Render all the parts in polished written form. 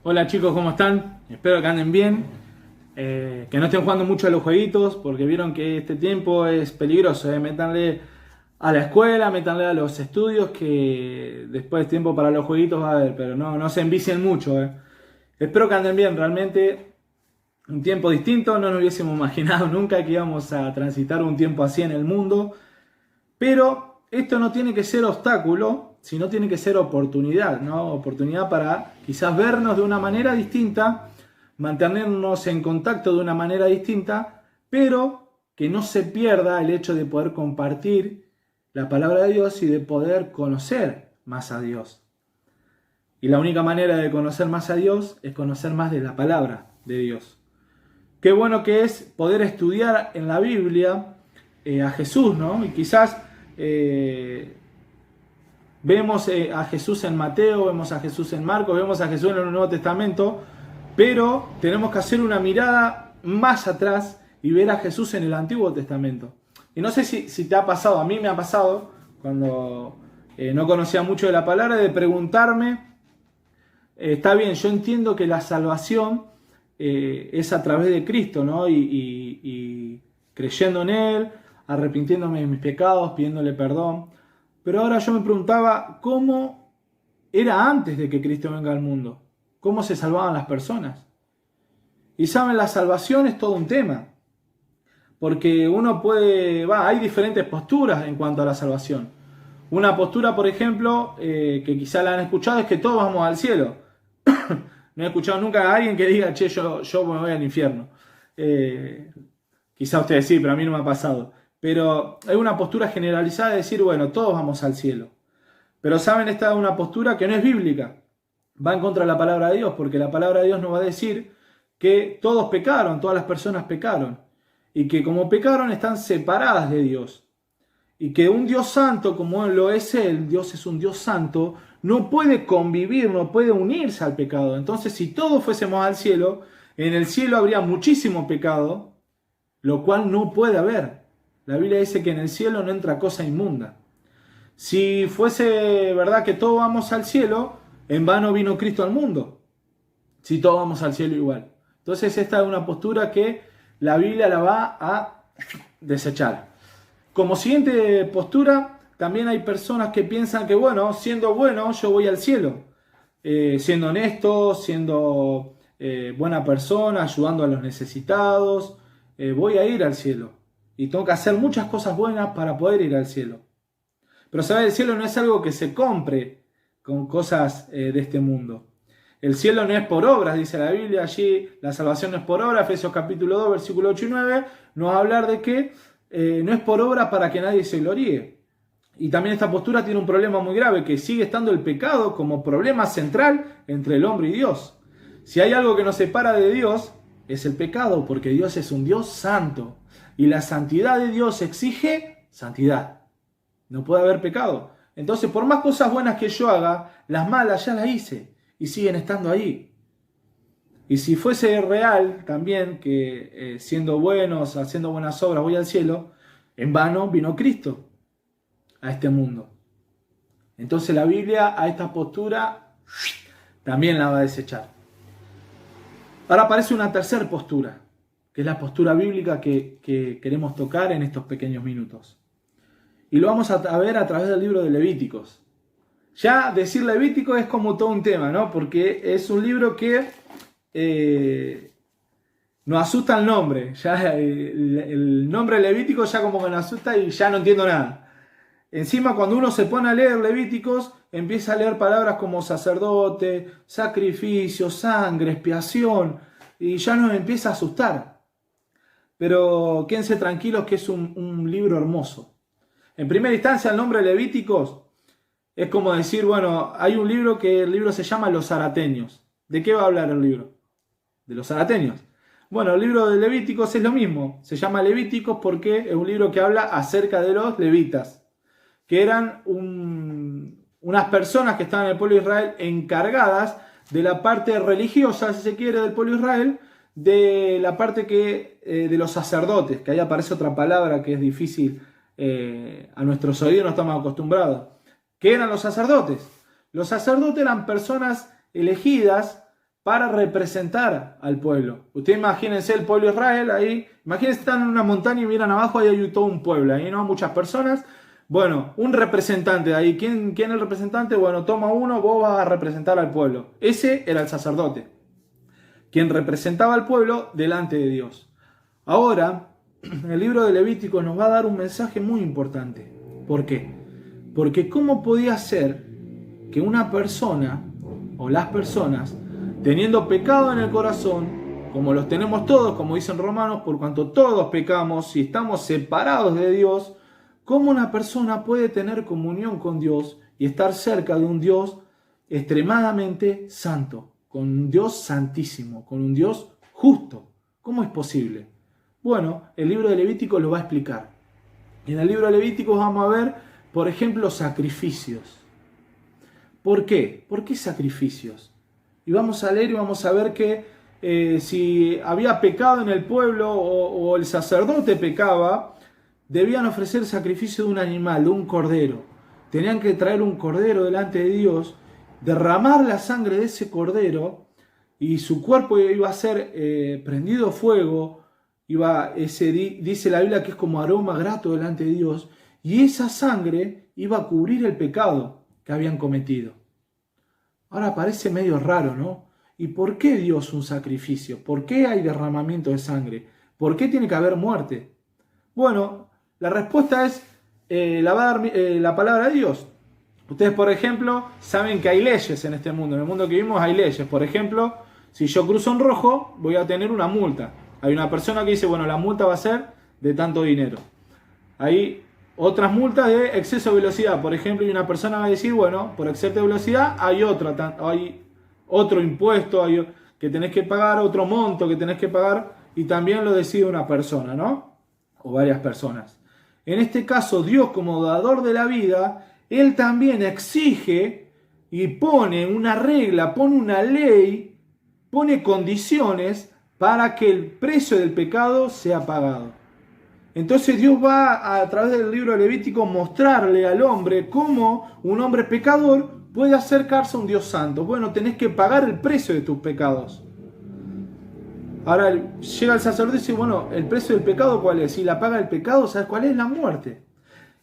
Hola chicos, ¿cómo están? Espero que anden bien, que no estén jugando mucho a los jueguitos, porque vieron que este tiempo es peligroso, métanle a la escuela, métanle a los estudios, que después tiempo para los jueguitos va a haber, pero no se envicien mucho. Espero que anden bien, realmente un tiempo distinto, no nos hubiésemos imaginado nunca que íbamos a transitar un tiempo así en el mundo, pero esto no tiene que ser obstáculo, sino tiene que ser oportunidad, ¿no? Oportunidad para quizás vernos de una manera distinta, mantenernos en contacto de una manera distinta, pero que no se pierda el hecho de poder compartir la palabra de Dios y de poder conocer más a Dios. Y la única manera de conocer más a Dios es conocer más de la palabra de Dios. Qué bueno que es poder estudiar en la Biblia a Jesús, ¿no? Y quizás vemos a Jesús en Mateo, vemos a Jesús en Marcos, vemos a Jesús en el Nuevo Testamento, pero tenemos que hacer una mirada más atrás y ver a Jesús en el Antiguo Testamento. Y no sé si te ha pasado, a mí me ha pasado, cuando no conocía mucho de la palabra, de preguntarme, está bien, yo entiendo que la salvación es a través de Cristo, ¿no? Y creyendo en Él, arrepintiéndome de mis pecados, pidiéndole perdón. Pero ahora yo me preguntaba cómo era antes de que Cristo venga al mundo, cómo se salvaban las personas. Y saben, la salvación es todo un tema, porque uno hay diferentes posturas en cuanto a la salvación. Una postura, por ejemplo, que quizá la han escuchado, es que todos vamos al cielo. No he escuchado nunca a alguien que diga, che, yo me voy al infierno. Quizá ustedes sí, pero a mí no me ha pasado. Pero hay una postura generalizada de decir, bueno, todos vamos al cielo. Pero saben, esta es una postura que no es bíblica. Va en contra de la palabra de Dios, porque la palabra de Dios nos va a decir que todos pecaron, todas las personas pecaron. Y que como pecaron están separadas de Dios. Y que un Dios santo, como lo es Él, Dios es un Dios santo, no puede convivir, no puede unirse al pecado. Entonces, si todos fuésemos al cielo, en el cielo habría muchísimo pecado, lo cual no puede haber. La Biblia dice que en el cielo no entra cosa inmunda. Si fuese verdad que todos vamos al cielo, en vano vino Cristo al mundo. Si todos vamos al cielo igual. Entonces esta es una postura que la Biblia la va a desechar. Como siguiente postura, también hay personas que piensan que, bueno, siendo bueno, yo voy al cielo. Siendo honesto, siendo buena persona, ayudando a los necesitados, voy a ir al cielo. Y tengo que hacer muchas cosas buenas para poder ir al cielo. Pero saber, el cielo no es algo que se compre con cosas de este mundo. El cielo no es por obras, dice la Biblia. Allí la salvación no es por obras. Efesios capítulo 2, versículo 8 y 9 nos va a hablar de que no es por obra para que nadie se gloríe. Y también esta postura tiene un problema muy grave, que sigue estando el pecado como problema central entre el hombre y Dios. Si hay algo que nos separa de Dios, es el pecado, porque Dios es un Dios santo. Y la santidad de Dios exige santidad. No puede haber pecado. Entonces, por más cosas buenas que yo haga, las malas ya las hice y siguen estando ahí. Y si fuese real también que siendo buenos, haciendo buenas obras, voy al cielo, en vano vino Cristo a este mundo. Entonces la Biblia a esta postura también la va a desechar. Ahora aparece una tercera postura, que es la postura bíblica que queremos tocar en estos pequeños minutos. Y lo vamos a ver a través del libro de Levíticos. Ya decir Levítico es como todo un tema, ¿no? Porque es un libro que nos asusta el nombre. Ya el nombre Levítico ya como que nos asusta y ya no entiendo nada. Encima, cuando uno se pone a leer Levíticos, empieza a leer palabras como sacerdote, sacrificio, sangre, expiación, y ya nos empieza a asustar. Pero quédense tranquilos que es un libro hermoso. En primera instancia, el nombre Levíticos es como decir, bueno, hay un libro que el libro se llama Los Zarateños. ¿De qué va a hablar el libro? De los zarateños. Bueno, el libro de Levíticos es lo mismo. Se llama Levíticos porque es un libro que habla acerca de los levitas, que eran unas personas que estaban en el pueblo de Israel encargadas de la parte religiosa, si se quiere, del pueblo de Israel, de la parte de los sacerdotes, que ahí aparece otra palabra que es difícil, a nuestros oídos no estamos acostumbrados. ¿Qué eran los sacerdotes? Los sacerdotes eran personas elegidas para representar al pueblo. Ustedes imagínense el pueblo de Israel ahí, imagínense están en una montaña y miran abajo, ahí hay todo un pueblo, ahí no muchas personas. Bueno, un representante de ahí. ¿Quién es el representante? Bueno, toma uno, vos vas a representar al pueblo. Ese era el sacerdote, quien representaba al pueblo delante de Dios. Ahora, el libro de Levítico nos va a dar un mensaje muy importante. ¿Por qué? Porque ¿cómo podía ser que una persona o las personas, teniendo pecado en el corazón, como los tenemos todos, como dicen Romanos, por cuanto todos pecamos y estamos separados de Dios, cómo una persona puede tener comunión con Dios y estar cerca de un Dios extremadamente santo, con un Dios santísimo, con un Dios justo? ¿Cómo es posible? Bueno, el libro de Levítico lo va a explicar. En el libro de Levítico vamos a ver, por ejemplo, sacrificios. ¿Por qué? ¿Por qué sacrificios? Y vamos a leer y vamos a ver que si había pecado en el pueblo o el sacerdote pecaba, debían ofrecer sacrificio de un animal, de un cordero. Tenían que traer un cordero delante de Dios, derramar la sangre de ese cordero y su cuerpo iba a ser prendido a fuego. Dice la Biblia que es como aroma grato delante de Dios, y esa sangre iba a cubrir el pecado que habían cometido. Ahora parece medio raro, ¿no? ¿Y por qué Dios un sacrificio? ¿Por qué hay derramamiento de sangre? ¿Por qué tiene que haber muerte? Bueno, la respuesta es, la va a dar la palabra de Dios. Ustedes, por ejemplo, saben que hay leyes en este mundo. En el mundo que vivimos hay leyes. Por ejemplo, si yo cruzo en rojo, voy a tener una multa. Hay una persona que dice, bueno, la multa va a ser de tanto dinero. Hay otras multas de exceso de velocidad. Por ejemplo, y una persona va a decir, bueno, por exceso de velocidad hay otro impuesto que tenés que pagar, otro monto que tenés que pagar, y también lo decide una persona, ¿no? O varias personas. En este caso, Dios, como dador de la vida, Él también exige y pone una regla, pone una ley, pone condiciones para que el precio del pecado sea pagado. Entonces Dios va a través del libro de Levítico mostrarle al hombre cómo un hombre pecador puede acercarse a un Dios santo. Bueno, tenés que pagar el precio de tus pecados. Ahora llega el sacerdote y dice, bueno, ¿el precio del pecado cuál es? Si la paga del pecado, ¿sabes cuál es? La muerte.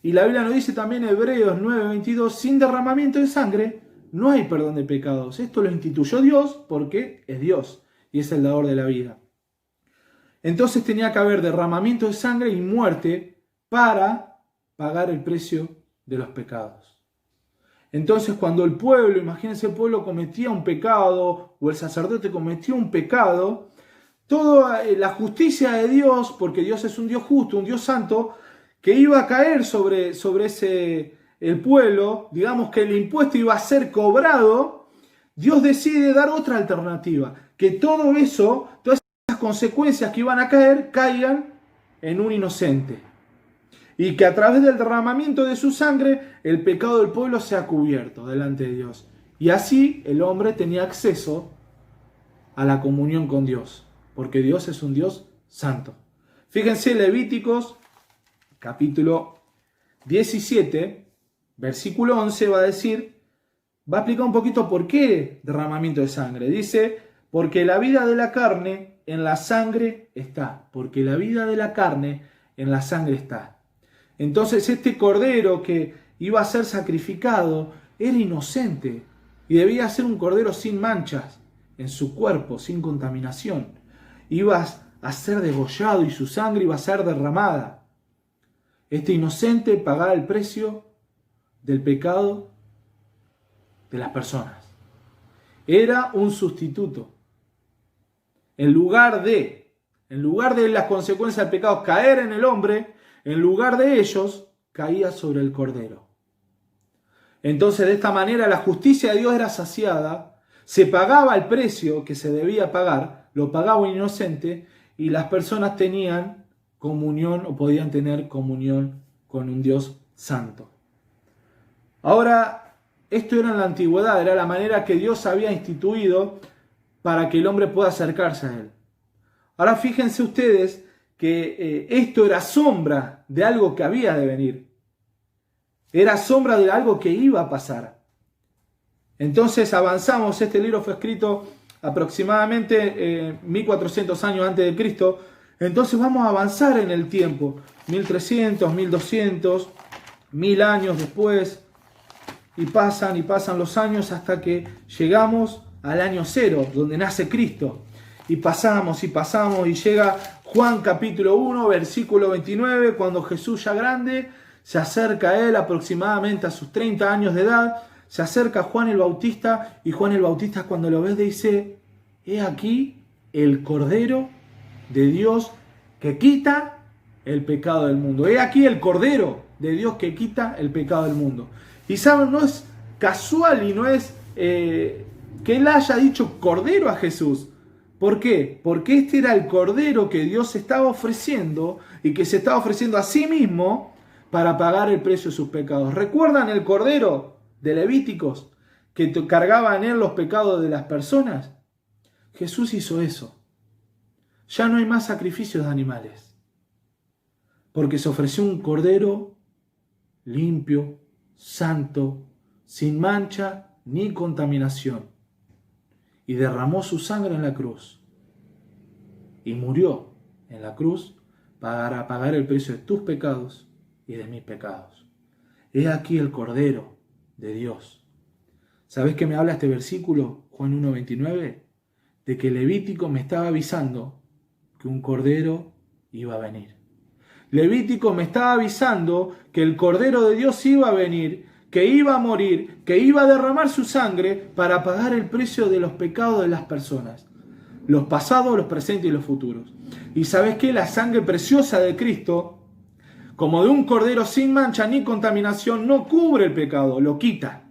Y la Biblia nos dice también en Hebreos 9:22, sin derramamiento de sangre no hay perdón de pecados. Esto lo instituyó Dios porque es Dios y es el dador de la vida. Entonces tenía que haber derramamiento de sangre y muerte para pagar el precio de los pecados. Entonces cuando el pueblo, imagínense, el pueblo cometía un pecado o el sacerdote cometía un pecado, toda la justicia de Dios, porque Dios es un Dios justo, un Dios santo, que iba a caer sobre el pueblo, digamos que el impuesto iba a ser cobrado, Dios decide dar otra alternativa, que todo eso, todas esas consecuencias que iban a caer, caigan en un inocente. Y que a través del derramamiento de su sangre, el pecado del pueblo sea cubierto delante de Dios. Y así el hombre tenía acceso a la comunión con Dios, porque Dios es un Dios santo. Fíjense, Levíticos, capítulo 17, versículo 11, va a explicar un poquito por qué derramamiento de sangre. Dice, porque la vida de la carne en la sangre está. Porque la vida de la carne en la sangre está. Entonces este cordero que iba a ser sacrificado era inocente y debía ser un cordero sin manchas en su cuerpo, sin contaminación. Iba a ser degollado y su sangre iba a ser derramada. Este inocente pagaba el precio del pecado de las personas. Era un sustituto. En lugar de las consecuencias del pecado caer en el hombre, en lugar de ellos, caía sobre el cordero. Entonces, de esta manera, la justicia de Dios era saciada, se pagaba el precio que se debía pagar, lo pagaba un inocente, y las personas tenían comunión o podían tener comunión con un Dios santo. Ahora, esto era en la antigüedad, era la manera que Dios había instituido para que el hombre pueda acercarse a Él. Ahora fíjense ustedes que esto era sombra de algo que había de venir. Era sombra de algo que iba a pasar. Entonces avanzamos, este libro fue escrito aproximadamente 1400 años antes de Cristo. Entonces vamos a avanzar en el tiempo, 1300, 1200, 1000 años después, y pasan los años hasta que llegamos al año 0, donde nace Cristo. Y pasamos, y llega Juan capítulo 1, versículo 29, cuando Jesús ya grande se acerca a él aproximadamente a sus 30 años de edad, se acerca a Juan el Bautista, y Juan el Bautista cuando lo ve dice: he aquí el Cordero de Dios que quita el pecado del mundo. He aquí el Cordero de Dios que quita el pecado del mundo. Y saben, no es casual y no es que él haya dicho Cordero a Jesús. ¿Por qué? Porque este era el Cordero que Dios estaba ofreciendo y que se estaba ofreciendo a sí mismo para pagar el precio de sus pecados. ¿Recuerdan el Cordero de Levíticos que cargaba en él los pecados de las personas? Jesús hizo eso. Ya no hay más sacrificios de animales, porque se ofreció un Cordero limpio, santo, sin mancha ni contaminación, y derramó su sangre en la cruz, y murió en la cruz para pagar el precio de tus pecados y de mis pecados. He aquí el Cordero de Dios. ¿Sabes qué me habla este versículo, Juan 1:29? De que Levítico me estaba avisando que un Cordero iba a venir. Levítico me estaba avisando que el Cordero de Dios iba a venir, que iba a morir, que iba a derramar su sangre para pagar el precio de los pecados de las personas, los pasados, los presentes y los futuros. Y ¿sabes qué? La sangre preciosa de Cristo, como de un Cordero sin mancha ni contaminación, no cubre el pecado, lo quita.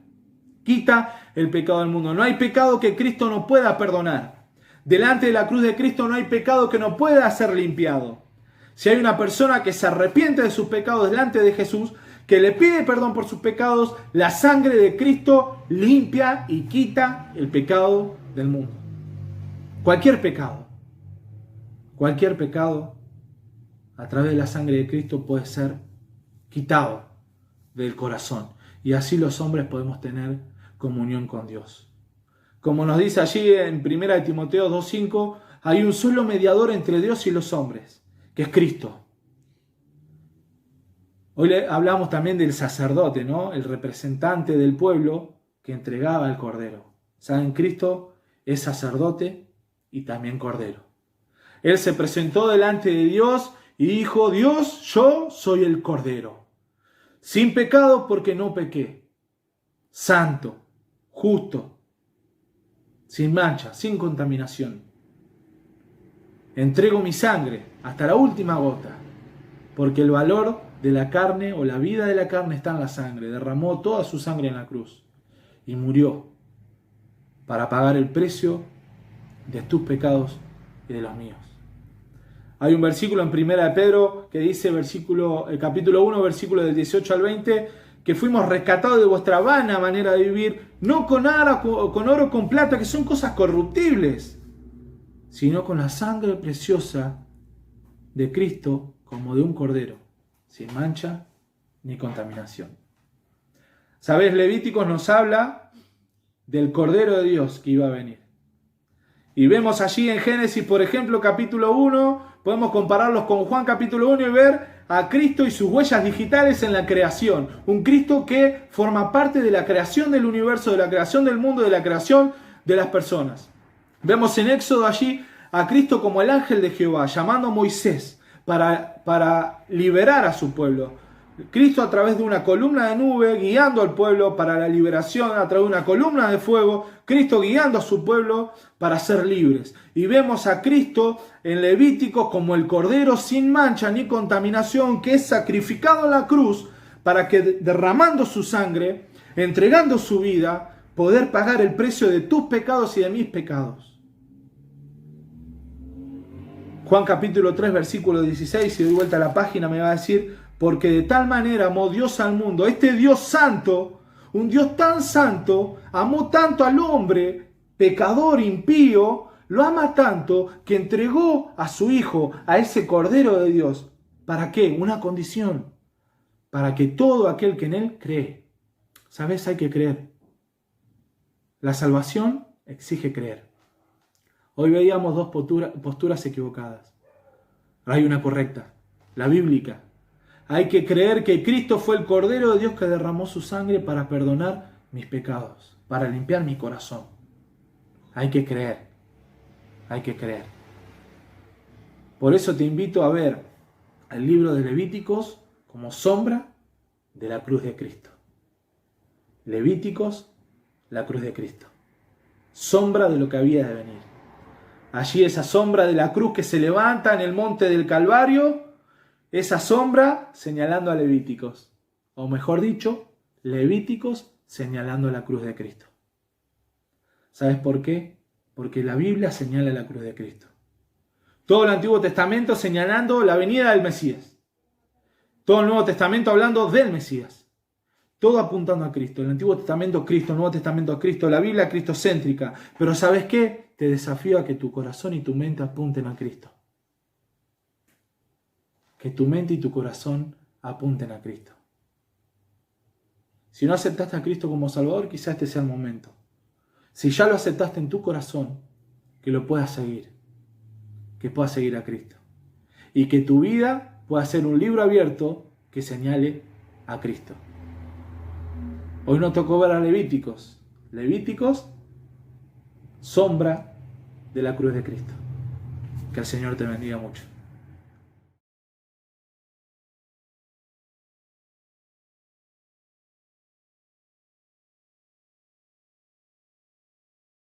Quita el pecado del mundo. No hay pecado que Cristo no pueda perdonar. Delante de la cruz de Cristo no hay pecado que no pueda ser limpiado. Si hay una persona que se arrepiente de sus pecados delante de Jesús, que le pide perdón por sus pecados, la sangre de Cristo limpia y quita el pecado del mundo. Cualquier pecado a través de la sangre de Cristo puede ser quitado del corazón. Y así los hombres podemos tener comunión con Dios. Como nos dice allí en 1 Timoteo 2:5, hay un solo mediador entre Dios y los hombres, que es Cristo. Hoy hablamos también del sacerdote, ¿no? El representante del pueblo que entregaba el Cordero. ¿Saben? Cristo es sacerdote y también Cordero. Él se presentó delante de Dios y dijo: Dios, yo soy el Cordero, sin pecado porque no pequé, santo, justo, sin mancha, sin contaminación. Entrego mi sangre hasta la última gota, porque el valor de la carne o la vida de la carne está en la sangre. Derramó toda su sangre en la cruz y murió para pagar el precio de tus pecados y de los míos. Hay un versículo en 1 de Pedro que dice, capítulo 1, versículo del 18 al 20, que fuimos rescatados de vuestra vana manera de vivir, no con oro, con plata, que son cosas corruptibles, sino con la sangre preciosa de Cristo, como de un Cordero, sin mancha ni contaminación. ¿Sabes? Levíticos nos habla del Cordero de Dios que iba a venir. Y vemos allí en Génesis, por ejemplo, capítulo 1, podemos compararlos con Juan capítulo 1 y ver a Cristo y sus huellas digitales en la creación. Un Cristo que forma parte de la creación del universo, de la creación del mundo, de la creación de las personas. Vemos en Éxodo allí a Cristo como el ángel de Jehová, llamando a Moisés para liberar a su pueblo. Cristo a través de una columna de nube guiando al pueblo para la liberación, a través de una columna de fuego, Cristo guiando a su pueblo para ser libres. Y vemos a Cristo en Levítico como el Cordero sin mancha ni contaminación, que es sacrificado en la cruz para que, derramando su sangre, entregando su vida, poder pagar el precio de tus pecados y de mis pecados. Juan capítulo 3, versículo 16, si doy vuelta a la página me va a decir: porque de tal manera amó Dios al mundo, este Dios santo, un Dios tan santo, amó tanto al hombre, pecador, impío, lo ama tanto que entregó a su Hijo, a ese Cordero de Dios. ¿Para qué? Una condición: para que todo aquel que en Él cree. ¿Sabes? Hay que creer. La salvación exige creer. Hoy veíamos dos posturas equivocadas. Hay una correcta, la bíblica. Hay que creer que Cristo fue el Cordero de Dios que derramó su sangre para perdonar mis pecados, para limpiar mi corazón. Hay que creer, hay que creer. Por eso te invito a ver el libro de Levíticos como sombra de la cruz de Cristo. Levíticos, la cruz de Cristo. Sombra de lo que había de venir. Allí esa sombra de la cruz que se levanta en el monte del Calvario, esa sombra señalando a Levíticos. O mejor dicho, Levíticos señalando a la cruz de Cristo. ¿Sabes por qué? Porque la Biblia señala la cruz de Cristo. Todo el Antiguo Testamento señalando la venida del Mesías. Todo el Nuevo Testamento hablando del Mesías. Todo apuntando a Cristo. El Antiguo Testamento Cristo, el Nuevo Testamento Cristo, la Biblia cristocéntrica. Pero ¿sabes qué? Te desafío a que tu corazón y tu mente apunten a Cristo. Que tu mente y tu corazón apunten a Cristo. Si no aceptaste a Cristo como Salvador, quizás este sea el momento. Si ya lo aceptaste en tu corazón, que lo puedas seguir. Que puedas seguir a Cristo. Y que tu vida pueda ser un libro abierto que señale a Cristo. Hoy nos tocó ver a Levíticos. Levíticos, sombra de la cruz de Cristo. Que el Señor te bendiga mucho.